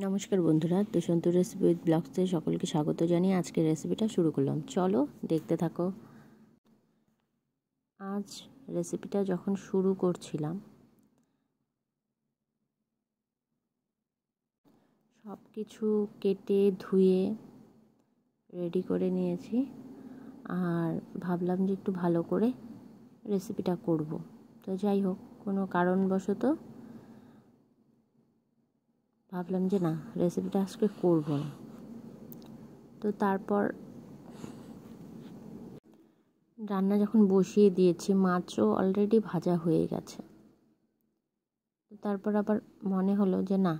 নমস্কার বন্ধুরা, Dushyant recipe with ব্লগসে সকলকে স্বাগত জানিয়ে আজকের রেসিপিটা শুরু করলাম। চলো দেখতে থাকো। আজ রেসিপিটা যখন শুরু করছিলাম সব কিছু কেটে ধুয়ে রেডি করে নিয়েছি, আর ভাবলাম যে একটু ভালো করে রেসিপিটা করব। তো যাই হোক, কোনো কারণবশত ভাবলাম যে না, রেসিপিটা আজকে করব না। তো তারপর রান্না যখন বসিয়ে দিয়েছি, মাছও অলরেডি ভাজা হয়ে গেছে। তো তারপর আবার মনে হলো যে না,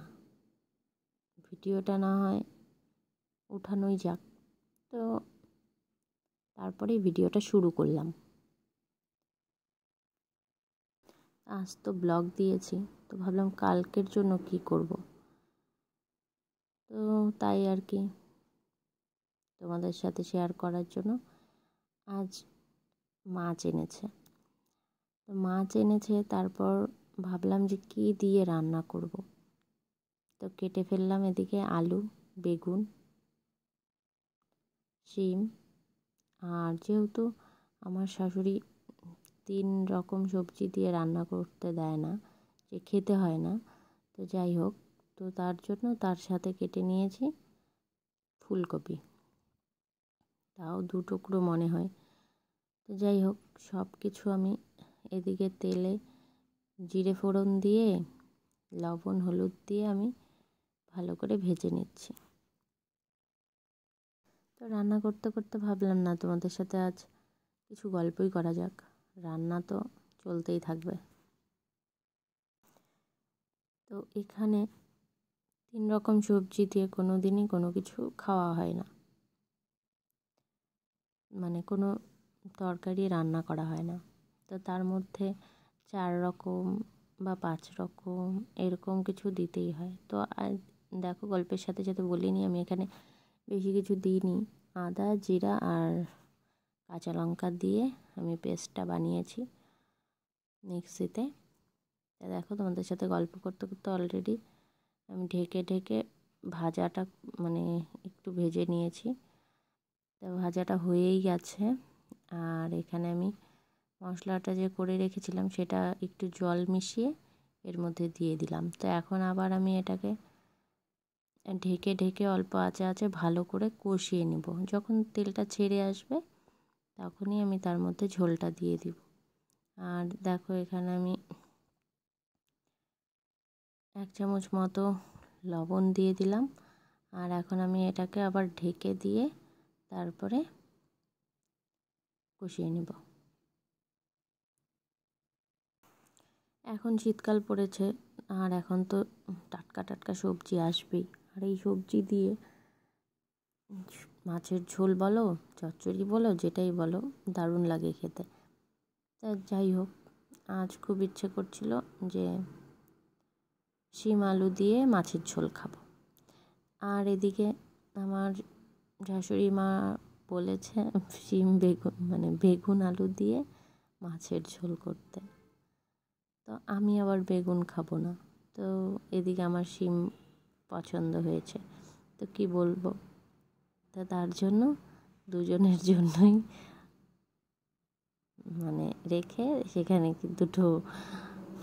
ভিডিওটা না হয় উঠানোই যাক। তো তারপরেই ভিডিওটা শুরু করলাম। আজ তো ব্লগ দিয়েছি, তো ভাবলাম কালকের জন্য কি করব। তো তাই আর কি তোমাদের সাথে শেয়ার করার জন্য আজ মাছ এনেছে। তো মাছ এনেছে, তারপর ভাবলাম যে কি দিয়ে রান্না করব। তো কেটে ফেললাম এদিকে আলু, বেগুন, শিম। আর যেহেতু আমার শাশুড়ি 3 রকম সবজি দিয়ে রান্না করতে দেয় না, যে খেতে হয় না, তো যাই হোক, তো তার জন্য তার সাথে কেটে নিয়েছি ফুলকপি, তাও 2 টুকরো মনে হয়। তো যাই হোক, সব কিছু আমি এদিকে তেলে জিরে ফোড়ন দিয়ে লবণ হলুদ দিয়ে আমি ভালো করে ভেজে নিচ্ছি। তো রান্না করতে করতে ভাবলাম না, তোমাদের সাথে আজ কিছু গল্পই করা যাক। রান্না তো চলতেই থাকবে। তো এখানে 3 রকম সবজি দিয়ে কোনো দিনই কোনো কিছু খাওয়া হয় না, মানে কোনো তরকারি রান্না করা হয় না। তো তার মধ্যে 4 রকম বা 5 রকম এরকম কিছু দিতেই হয়। তো দেখো, গল্পের সাথে সাথে বলিনি, আমি এখানে বেশি কিছু দিইনি। আদা, জিরা আর কাঁচা লঙ্কা দিয়ে আমি পেস্টটা বানিয়েছি মিক্সিতে। তা দেখো, তোমাদের সাথে গল্প করতে করতে অলরেডি আমি ঢেকে ঢেকে ভাজাটা মানে একটু ভেজে নিয়েছি। তো ভাজাটা হয়েই গেছে। আর এখানে আমি মশলাটা যে করে রেখেছিলাম সেটা একটু জল মিশিয়ে এর মধ্যে দিয়ে দিলাম। তো এখন আবার আমি এটাকে ঢেকে ঢেকে অল্প আঁচে ভালো করে কষিয়ে নেব। যখন তেলটা ছেড়ে আসবে তখনই আমি তার মধ্যে ঝোলটা দিয়ে দিব। আর দেখো, এখানে আমি 1 চামচ মতো লবণ দিয়ে দিলাম। আর এখন আমি এটাকে আবার ঢেকে দিয়ে তারপরে কষিয়ে নেব। এখন শীতকাল পড়েছে, আর এখন তো টাটকা টাটকা সবজি আসবেই। আর এই সবজি দিয়ে মাছের ঝোল বলো, চচ্চড়ি বলো, যেটাই বলো, দারুণ লাগে খেতে। তা যাই হোক, আজ খুব ইচ্ছে করছিল যে শিম আলু দিয়ে মাছের ঝোল খাবো। আর এদিকে আমার শাশুড়ি মা বলেছে শিম বেগুন মানে বেগুন আলু দিয়ে মাছের ঝোল করতে। তো আমি আবার বেগুন খাবো না। তো এদিকে আমার শিম পছন্দ হয়েছে, তো কি বলবো। তা তার জন্য দুজনের জন্যই মানে রেখে সেখানে 2টো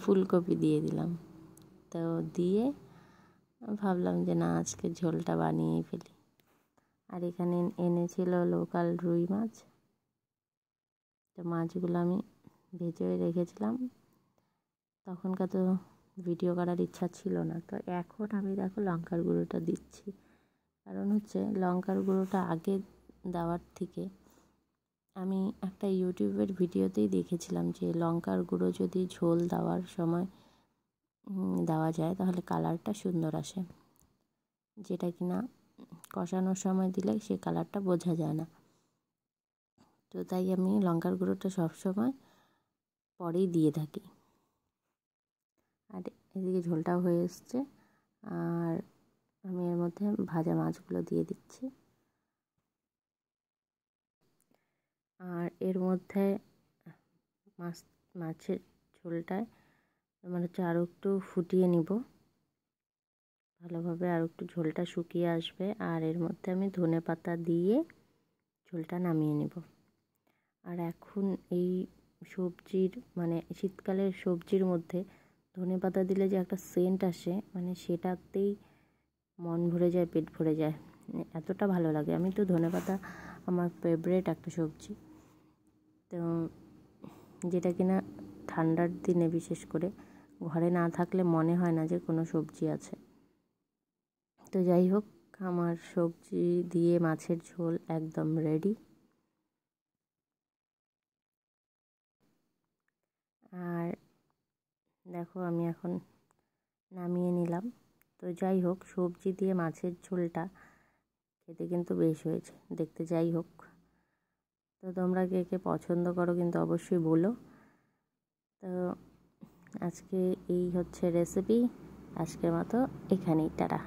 ফুলকপি দিয়ে দিলাম। তো দিয়ে ভাবলাম যে না, আজকে ঝোলটা বানিয়েই ফেলি। আর এখানে এনেছিল লোকাল রুই মাছ। তো মাছগুলো আমি ভেজে রেখেছিলাম, তখনকার তো ভিডিও করার ইচ্ছা ছিল না। তো এখন আমি দেখো লঙ্কার গুঁড়োটা দিচ্ছি। কারণ হচ্ছে লঙ্কার গুঁড়োটা আগে দেওয়ার থেকে আমি একটা ইউটিউবের ভিডিওতেই দেখেছিলাম যে লঙ্কার গুঁড়ো যদি ঝোল দেওয়ার সময় দেওয়া যায় তাহলে কালারটা সুন্দর আসে, যেটা কিনা কষানোর সময় দিলে সে কালারটা বোঝা যায় না। তো তাই আমি লঙ্কার গুঁড়োটা সবসময় পরেই দিয়ে থাকি। আর এদিকে ঝোলটাও হয়ে এসছে, আর আমি এর মধ্যে ভাজা মাছগুলো দিয়ে দিচ্ছি। আর এর মধ্যে মাছের ঝোলটায় মানে হচ্ছে আরও একটু ফুটিয়ে নিব ভালোভাবে আর একটু ঝোলটা শুকিয়ে আসবে, আর এর মধ্যে আমি ধনেপাতা দিয়ে ঝোলটা নামিয়ে নেব। আর এখন এই সবজির মানে শীতকালের সবজির মধ্যে ধনেপাতা দিলে যে একটা সেন্ট আসে, মানে সেটাতেই মন ভরে যায়, পেট ভরে যায়, এতটা ভালো লাগে। আমি তো ধনেপাতা আমার ফেভারিট একটা সবজি, তো যেটা কিনা ঠান্ডার দিনে বিশেষ করে ঘরে না থাকলে মনে হয় না যে কোনো সবজি আছে। তো যাই হোক, আমার সবজি দিয়ে মাছের ঝোল একদম রেডি। আর দেখো আমি এখন নামিয়ে নিলাম। তো যাই হোক, সবজি দিয়ে মাছের ঝোলটা খেতে কিন্তু বেশ হয়েছে দেখতে। যাই হোক, তো তোমরা কে কে পছন্দ করো কিন্তু অবশ্যই বলো। তো আজকে এই হচ্ছে রেসিপি, আজকের মতো এখানেই, টাটা।